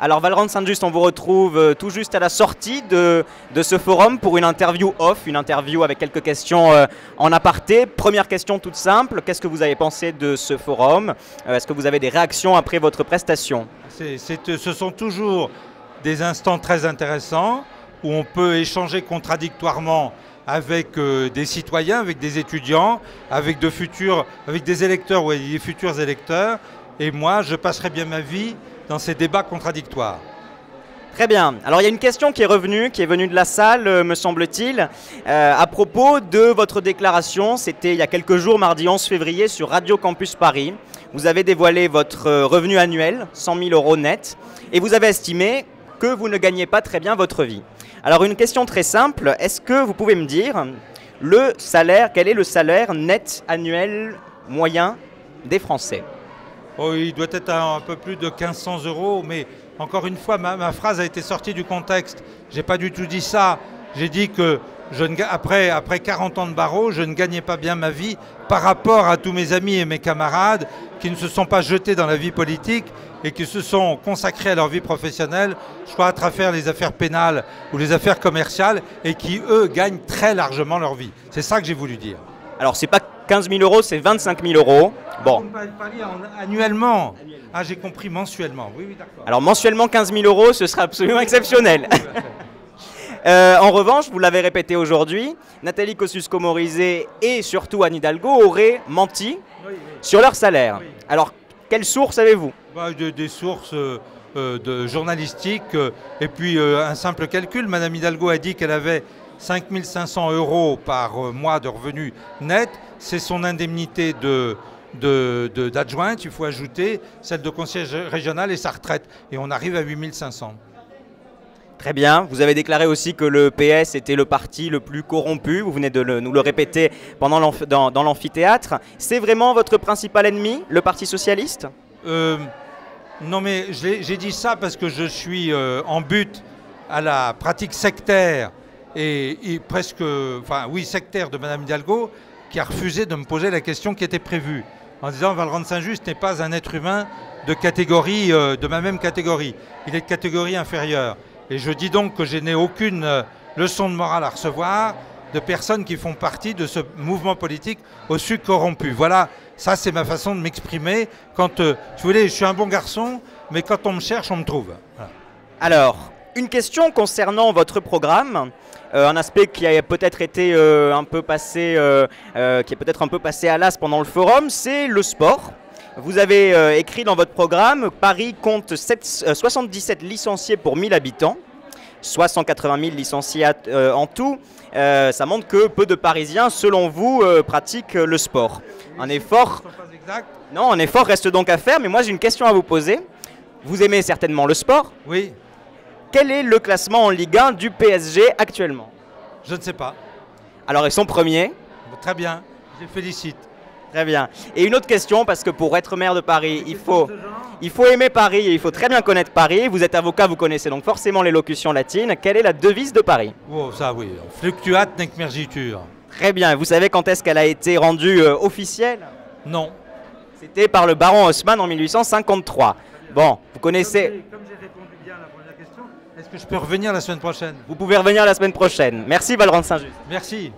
Alors Valorant Saint-Just, on vous retrouve tout juste à la sortie de ce forum pour une interview off, une interview avec quelques questions en aparté. Première question toute simple, qu'est-ce que vous avez pensé de ce forum? Est-ce que vous avez des réactions après votre prestation? Ce sont toujours des instants très intéressants où on peut échanger contradictoirement avec des citoyens, avec des étudiants, avec des électeurs ou des futurs électeurs. Et moi, je passerai bien ma vie dans ces débats contradictoires. Très bien. Alors il y a une question qui est venue de la salle, me semble-t-il, à propos de votre déclaration. C'était il y a quelques jours, mardi 11 février, sur Radio Campus Paris. Vous avez dévoilé votre revenu annuel, 100 000 € net, et vous avez estimé que vous ne gagnez pas très bien votre vie. Alors une question très simple, est-ce que vous pouvez me dire quel est le salaire net annuel moyen des Français? Oh, il doit être un peu plus de 1 500 €, mais encore une fois, ma phrase a été sortie du contexte. Je n'ai pas du tout dit ça. J'ai dit que après 40 ans de barreau, je ne gagnais pas bien ma vie par rapport à tous mes amis et mes camarades qui ne se sont pas jetés dans la vie politique et qui se sont consacrés à leur vie professionnelle, soit à travers les affaires pénales ou les affaires commerciales, et qui, eux, gagnent très largement leur vie. C'est ça que j'ai voulu dire. Alors, c'est pas 15 000 €, c'est 25 000 €. Bon. Vous parliez annuellement. Ah, j'ai compris, mensuellement. Oui, d'accord. Alors, mensuellement, 15 000 €, ce sera absolument exceptionnel. En revanche, vous l'avez répété aujourd'hui, Nathalie Kosciusko-Morizet et surtout Anne Hidalgo auraient menti sur leur salaire. Oui. Alors, quelles sources avez-vous? Des sources journalistiques et puis un simple calcul. Madame Hidalgo a dit qu'elle avait 5 500 € par mois de revenus nets. C'est son indemnité d'adjointe, il faut ajouter celle de conseiller régional et sa retraite. Et on arrive à 8 500. Très bien. Vous avez déclaré aussi que le PS était le parti le plus corrompu. Vous venez de nous le répéter dans l'amphithéâtre. C'est vraiment votre principal ennemi, le Parti socialiste? Non, mais j'ai dit ça parce que je suis en but à la pratique sectaire et sectaire de Mme Hidalgo, qui a refusé de me poser la question qui était prévue, en disant Valorant Saint-Just n'est pas un être humain de ma même catégorie. Il est de catégorie inférieure. Et je dis donc que je n'ai aucune leçon de morale à recevoir de personnes qui font partie de ce mouvement politique au sucre corrompu. Voilà, ça c'est ma façon de m'exprimer. Quand, si vous voulez, je suis un bon garçon, mais quand on me cherche, on me trouve. Voilà. Alors, une question concernant votre programme. Un aspect qui a peut-être été un peu passé à l'as pendant le forum, c'est le sport. Vous avez écrit dans votre programme, Paris compte 77 licenciés pour 1000 habitants, soit 180 000 licenciés en tout. Ça montre que peu de Parisiens, selon vous, pratiquent le sport. Un effort reste donc à faire, mais moi j'ai une question à vous poser. Vous aimez certainement le sport? Oui. Quel est le classement en Ligue 1 du PSG actuellement? Je ne sais pas. Alors ils sont premiers. Très bien, je les félicite. Très bien. Et une autre question, parce que pour être maire de Paris, il faut aimer Paris et il faut très bien connaître Paris. Vous êtes avocat, vous connaissez donc forcément l'élocution latine. Quelle est la devise de Paris? Oh, ça oui, fluctuat nec mergitur. Très bien. Vous savez quand est-ce qu'elle a été rendue officielle? Non. C'était par le baron Haussmann en 1853. Bon, vous connaissez... Comme j'ai répondu bien à la première question, est-ce que je peux revenir la semaine prochaine? Vous pouvez revenir la semaine prochaine. Merci Valorant Saint-Just. Merci.